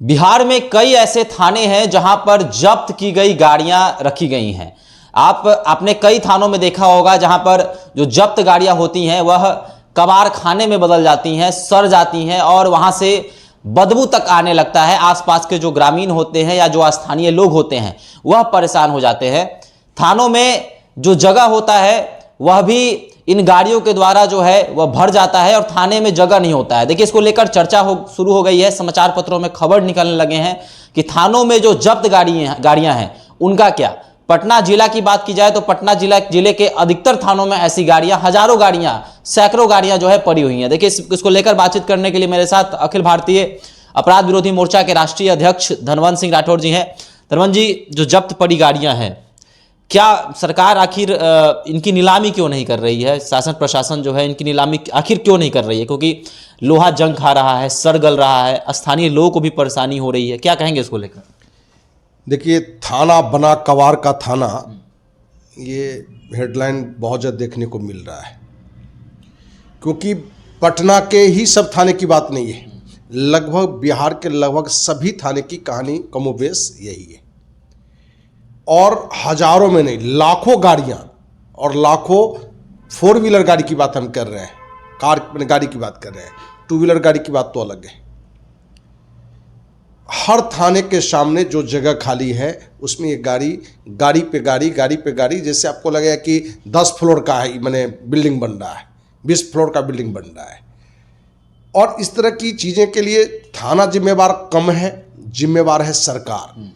बिहार में कई ऐसे थाने हैं जहां पर जब्त की गई गाड़ियां रखी गई हैं। आपने कई थानों में देखा होगा जहां पर जो जब्त गाड़ियां होती हैं वह कबाड़ खाने में बदल जाती हैं, सड़ जाती हैं और वहां से बदबू तक आने लगता है। आसपास के जो ग्रामीण होते हैं या जो स्थानीय लोग होते हैं वह परेशान हो जाते हैं। थानों में जो जगह होता है वह भी इन गाड़ियों के द्वारा जो है वह भर जाता है और थाने में जगह नहीं होता है। देखिए, इसको लेकर चर्चा शुरू हो गई है। समाचार पत्रों में खबर निकलने लगे हैं कि थानों में जो जब्त गाड़ियां हैं उनका क्या। पटना जिला की बात की जाए तो पटना जिले के अधिकतर थानों में ऐसी गाड़ियां, हजारों गाड़ियां, सैकड़ों गाड़ियां जो है पड़ी हुई हैं। देखिए, इसको लेकर बातचीत करने के लिए मेरे साथ अखिल भारतीय अपराध विरोधी मोर्चा के राष्ट्रीय अध्यक्ष धनवंत सिंह राठौर जी हैं। धनवंत जी, जो जब्त पड़ी गाड़ियां हैं, क्या सरकार आखिर इनकी नीलामी क्यों नहीं कर रही है? शासन प्रशासन जो है इनकी नीलामी आखिर क्यों नहीं कर रही है? क्योंकि लोहा जंग खा रहा है, सर गल रहा है, स्थानीय लोगों को भी परेशानी हो रही है। क्या कहेंगे इसको लेकर? देखिए, थाना बना कबाड़ का थाना, ये हेडलाइन बहुत ज़्यादा देखने को मिल रहा है। क्योंकि पटना के ही सब थाने की बात नहीं है, लगभग बिहार के लगभग सभी थाने की कहानी कमोबेश यही है। और हजारों में नहीं, लाखों गाड़ियां और लाखों फोर व्हीलर गाड़ी की बात हम कर रहे हैं, कार गाड़ी की बात कर रहे हैं, टू व्हीलर गाड़ी की बात तो अलग है। हर थाने के सामने जो जगह खाली है उसमें ये गाड़ी पे गाड़ी, जैसे आपको लगेगा कि 10 फ्लोर का है, मैंने बिल्डिंग बन रहा है, 20 फ्लोर का बिल्डिंग बन रहा है। और इस तरह की चीज़ें के लिए थाना जिम्मेवार कम है, जिम्मेवार है सरकार,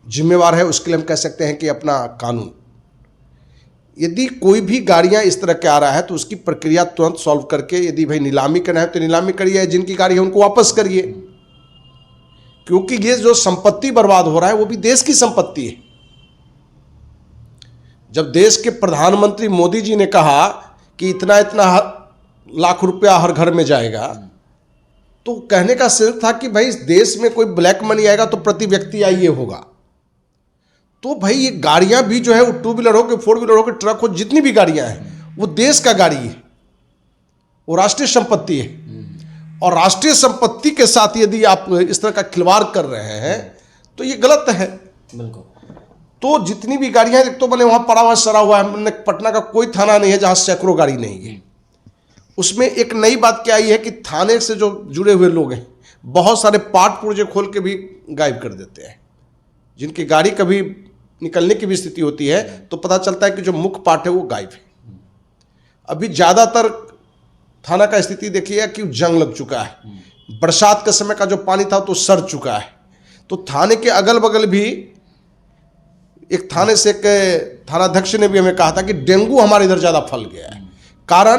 जिम्मेवार है उसके लिए हम कह सकते हैं कि अपना कानून। यदि कोई भी गाड़ियां इस तरह के आ रहा है तो उसकी प्रक्रिया तुरंत सॉल्व करके, यदि भाई नीलामी करना है तो नीलामी करिए, जिनकी गाड़ी है उनको वापस करिए। क्योंकि ये जो संपत्ति बर्बाद हो रहा है वो भी देश की संपत्ति है। जब देश के प्रधानमंत्री मोदी जी ने कहा कि इतना इतना लाख रुपया हर घर में जाएगा, तो कहने का सिर्फ था कि भाई इस देश में कोई ब्लैक मनी आएगा तो प्रति व्यक्ति आइए होगा। तो भाई ये गाड़ियां भी जो है, वो टू व्हीलर हो कि फोर व्हीलर हो कि ट्रक हो, जितनी भी गाड़ियां हैं वो देश का गाड़ी है, वो राष्ट्रीय संपत्ति है। और राष्ट्रीय संपत्ति के साथ यदि आप इस तरह का खिलवाड़ कर रहे हैं तो ये गलत है। बिल्कुल। तो जितनी भी गाड़ियां, एक तो मैंने वहां पड़ा हुआ सड़ा हुआ है, पटना का कोई थाना नहीं है जहां सैकड़ों गाड़ी नहीं है। उसमें एक नई बात क्या आई है कि थाने से जो जुड़े हुए लोग हैं बहुत सारे पार्ट पुर्जे खोल के भी गायब कर देते हैं। जिनकी गाड़ी कभी निकलने की भी स्थिति होती है तो पता चलता है कि जो मुख्य पार्ट है वो गायब है। अभी ज़्यादातर थाना का स्थिति देखिए कि जंग लग चुका है, बरसात के समय का जो पानी था तो सड़ चुका है। तो थाने के अगल बगल भी, एक थाने से एक थानाध्यक्ष ने भी हमें कहा था कि डेंगू हमारे इधर ज़्यादा फैल गया है। कारण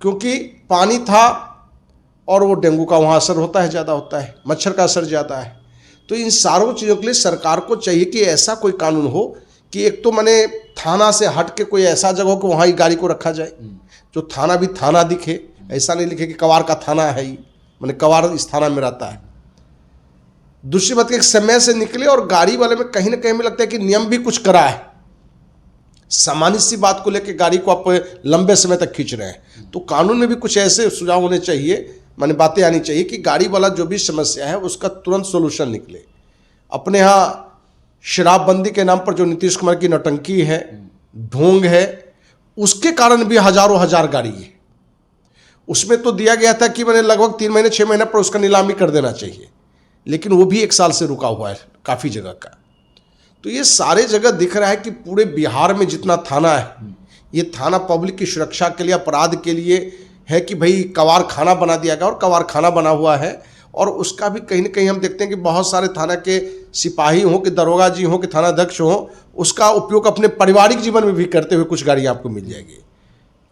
क्योंकि पानी था और वो डेंगू का वहाँ असर होता है, ज़्यादा होता है, मच्छर का असर ज़्यादा है। तो इन सारों चीज़ों के लिए सरकार को चाहिए कि ऐसा कोई कानून हो कि एक तो मैंने थाना से हट के कोई ऐसा जगह हो कि वहाँ ही गाड़ी को रखा जाए, जो थाना भी थाना दिखे, ऐसा नहीं लिखे कि कबाड़ का थाना है ही, मैंने कबाड़ इस थाना में रहता है। दूसरी बात, एक समय से निकले और गाड़ी वाले में कहीं ना कहीं में लगता है कि नियम भी कुछ करा है। सामान्य सी बात को लेकर गाड़ी को आप लंबे समय तक खींच रहे हैं, तो कानून में भी कुछ ऐसे सुझाव होने चाहिए, माने बातें आनी चाहिए कि गाड़ी वाला जो भी समस्या है उसका तुरंत सोल्यूशन निकले। अपने यहाँ शराबबंदी के नाम पर जो नीतीश कुमार की नौटंकी है, ढोंग है, उसके कारण भी हजारों हजार गाड़ी है। उसमें तो दिया गया था कि मैंने लगभग 3 महीने 6 महीने पर उसका नीलामी कर देना चाहिए, लेकिन वो भी 1 साल से रुका हुआ है काफ़ी जगह का। तो ये सारे जगह दिख रहा है कि पूरे बिहार में जितना थाना है, ये थाना पब्लिक की सुरक्षा के लिए, अपराध के लिए है कि भाई कबाड़ खाना बना दिया गया और कबाड़ खाना बना हुआ है। और उसका भी कहीं ना कहीं हम देखते हैं कि बहुत सारे थाना के सिपाही हों कि दरोगा जी हों कि थानाध्यक्ष हों, उसका उपयोग अपने पारिवारिक जीवन में भी करते हुए कुछ गाड़ियाँ आपको मिल जाएगी।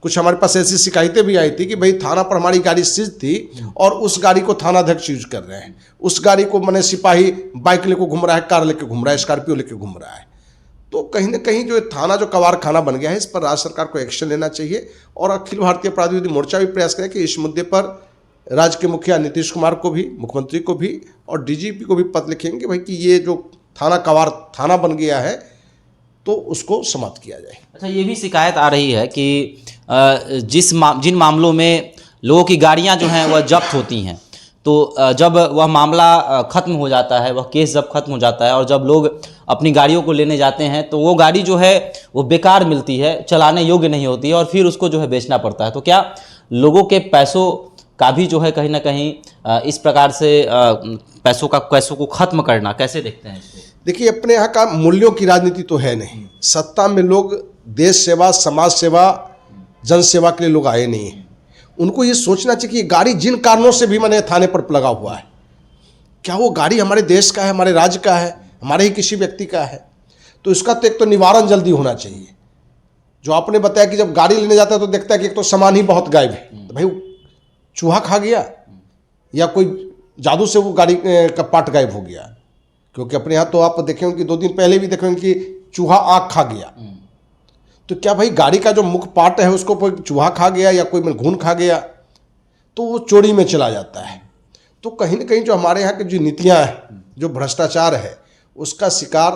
कुछ हमारे पास ऐसी शिकायतें भी आई थी कि भाई थाना पर हमारी गाड़ी सीज थी और उस गाड़ी को थानाध्यक्ष यूज कर रहे हैं, उस गाड़ी को मैंने सिपाही बाइक लेकर घूम रहा है, कार लेकर घूम रहा है, स्कॉर्पियो लेकर घूम रहा है। तो कहीं ना कहीं जो थाना जो कबाड़ खाना बन गया है, इस पर राज्य सरकार को एक्शन लेना चाहिए। और अखिल भारतीय अपराध विरोधी मोर्चा भी प्रयास करें कि इस मुद्दे पर राज्य के मुखिया नीतीश कुमार को भी, मुख्यमंत्री को भी और डीजीपी को भी पत्र लिखेंगे भाई कि ये जो थाना कबाड़ थाना बन गया है तो उसको समाप्त किया जाए। अच्छा, ये भी शिकायत आ रही है कि जिन मामलों में लोगों की गाड़ियां जो हैं वह जब्त होती हैं तो जब वह मामला ख़त्म हो जाता है, वह केस जब ख़त्म हो जाता है और जब लोग अपनी गाड़ियों को लेने जाते हैं तो वो गाड़ी जो है वो बेकार मिलती है, चलाने योग्य नहीं होती है और फिर उसको जो है बेचना पड़ता है। तो क्या लोगों के पैसों का भी जो है कहीं ना कहीं इस प्रकार से पैसों को ख़त्म करना कैसे देखते हैं इसको? देखिए, अपने यहाँ का मूल्यों की राजनीति तो है नहीं। सत्ता में लोग देश सेवा, समाज सेवा, जन सेवा के लिए लोग आए नहीं हैं। उनको ये सोचना चाहिए कि ये गाड़ी जिन कारणों से भी मैंने थाने पर लगा हुआ है, क्या वो गाड़ी हमारे देश का है, हमारे राज्य का है, हमारे ही किसी व्यक्ति का है? तो इसका तो एक तो निवारण जल्दी होना चाहिए। जो आपने बताया कि जब गाड़ी लेने जाता है तो देखता है कि एक तो सामान ही बहुत गायब है, तो भाई चूहा खा गया या कोई जादू से वो गाड़ी का पार्ट गायब हो गया। क्योंकि अपने यहाँ तो आप देखेंगे कि 2 दिन पहले भी देखेंगे कि चूहा आँख खा गया। तो क्या भाई गाड़ी का जो मुख्य पार्ट है उसको कोई चूहा खा गया या कोई घून खा गया तो वो चोरी में चला जाता है। तो कहीं ना कहीं जो हमारे यहाँ की जो नीतियाँ हैं, जो भ्रष्टाचार है, उसका शिकार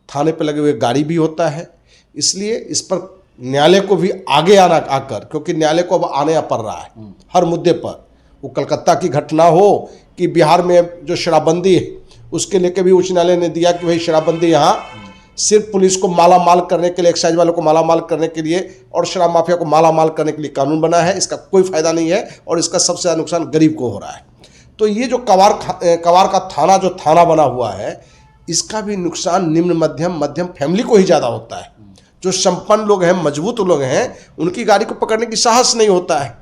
थाने पर लगे हुए गाड़ी भी होता है। इसलिए इस पर न्यायालय को भी आगे आना आकर, क्योंकि न्यायालय को अब आने पड़ रहा है हर मुद्दे पर। वो कलकत्ता की घटना हो कि बिहार में जो शराबबंदी है उसके लेकर भी उच्च न्यायालय ने दिया कि भाई शराबबंदी यहाँ सिर्फ पुलिस को माला माल करने के लिए, एक्साइज वालों को माला माल करने के लिए और शराब माफिया को माला माल करने के लिए कानून बना है। इसका कोई फायदा नहीं है और इसका सबसे ज़्यादा नुकसान गरीब को हो रहा है। तो ये जो कवार का थाना जो थाना बना हुआ है, इसका भी नुकसान निम्न मध्यम फैमिली को ही ज़्यादा होता है। जो संपन्न लोग हैं, मजबूत लोग हैं, उनकी गाड़ी को पकड़ने की साहस नहीं होता है,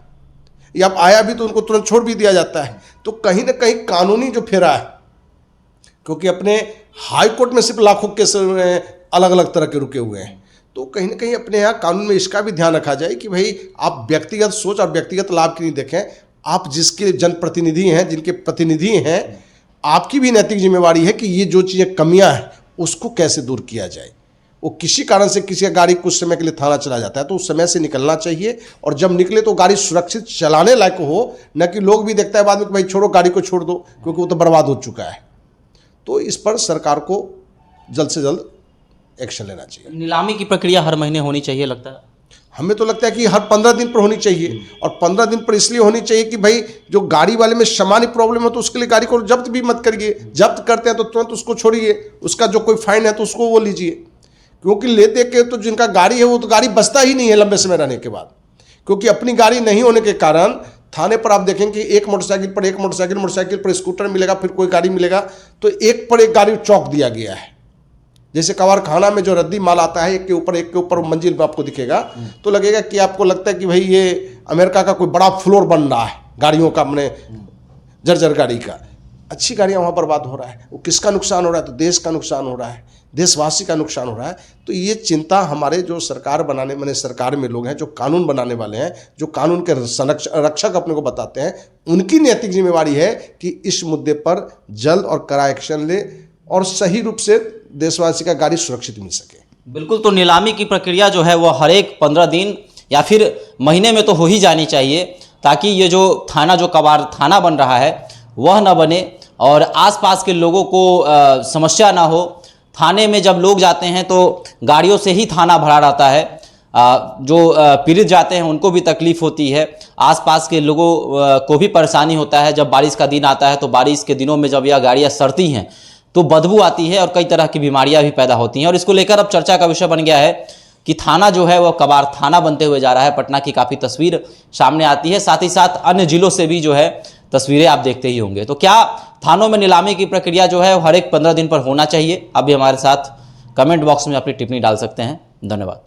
या आया भी तो उनको तुरंत छोड़ भी दिया जाता है। तो कहीं ना कहीं कानूनी जो फेरा है, क्योंकि अपने हाई कोर्ट में सिर्फ लाखों केस अलग अलग तरह के रुके हुए हैं, तो कहीं ना कहीं अपने यहाँ कानून में इसका भी ध्यान रखा जाए कि भाई आप व्यक्तिगत सोच और व्यक्तिगत लाभ की नहीं देखें। आप जिसके जनप्रतिनिधि हैं, जिनके प्रतिनिधि हैं, आपकी भी नैतिक जिम्मेवारी है कि ये जो चीज़ें कमियां हैं उसको कैसे दूर किया जाए। वो किसी कारण से किसी का गाड़ी कुछ समय के लिए थाना चला जाता है तो उस समय से निकलना चाहिए, और जब निकले तो गाड़ी सुरक्षित चलाने लायक हो, न कि लोग भी देखता है बाद में कि भाई छोड़ो गाड़ी को छोड़ दो क्योंकि वो तो बर्बाद हो चुका है। तो इस पर सरकार को जल्द से जल्द एक्शन लेना चाहिए। नीलामी की प्रक्रिया हर महीने होनी चाहिए लगता है? हमें तो लगता है कि हर 15 दिन पर होनी चाहिए, और 15 दिन पर इसलिए होनी चाहिए कि भाई जो गाड़ी वाले में सामान्य प्रॉब्लम हो तो उसके लिए गाड़ी को जब्त भी मत करिए। जब्त करते हैं तो तुरंत उसको छोड़िए, उसका जो कोई फाइन है तो उसको वो लीजिए, क्योंकि ले दे के तो जिनका गाड़ी है वो तो गाड़ी बचता ही नहीं है लंबे समय रहने के बाद। क्योंकि अपनी गाड़ी नहीं होने के कारण थाने पर आप देखेंगे कि एक मोटरसाइकिल पर स्कूटर मिलेगा, फिर कोई गाड़ी मिलेगा, तो एक पर एक गाड़ी चौक दिया गया है। जैसे कबाड़ खाना में जो रद्दी माल आता है, एक के ऊपर मंजिल पे आपको दिखेगा तो लगेगा कि आपको लगता है कि भाई ये अमेरिका का कोई बड़ा फ्लोर बन रहा है गाड़ियों का, अपने जर्जर गाड़ी का। अच्छी गाड़ियाँ वहाँ बर्बाद हो रहा है। वो किसका नुकसान हो रहा है? तो देश का नुकसान हो रहा है, देशवासी का नुकसान हो रहा है। तो ये चिंता हमारे जो सरकार बनाने मैंने सरकार में लोग हैं, जो कानून बनाने वाले हैं, जो कानून के रक्षक अपने को बताते हैं, उनकी नैतिक जिम्मेवारी है कि इस मुद्दे पर जल्द और कड़ा एक्शन ले और सही रूप से देशवासी का गाड़ी सुरक्षित मिल सके। बिल्कुल। तो नीलामी की प्रक्रिया जो है वो हर एक 15 दिन या फिर महीने में तो हो ही जानी चाहिए, ताकि ये जो थाना जो कबाड़ थाना बन रहा है वह ना बने और आसपास के लोगों को समस्या ना हो। थाने में जब लोग जाते हैं तो गाड़ियों से ही थाना भरा रहता है, जो पीड़ित जाते हैं उनको भी तकलीफ़ होती है, आसपास के लोगों को भी परेशानी होता है। जब बारिश का दिन आता है तो बारिश के दिनों में जब यह गाड़ियाँ सड़ती हैं तो बदबू आती है और कई तरह की बीमारियां भी पैदा होती हैं। और इसको लेकर अब चर्चा का विषय बन गया है कि थाना जो है वह कबाड़ थाना बनते हुए जा रहा है। पटना की काफ़ी तस्वीर सामने आती है, साथ ही साथ अन्य जिलों से भी जो है तस्वीरें आप देखते ही होंगे। तो क्या थानों में नीलामी की प्रक्रिया जो है हर एक 15 दिन पर होना चाहिए? अभी हमारे साथ कमेंट बॉक्स में अपनी टिप्पणी डाल सकते हैं। धन्यवाद।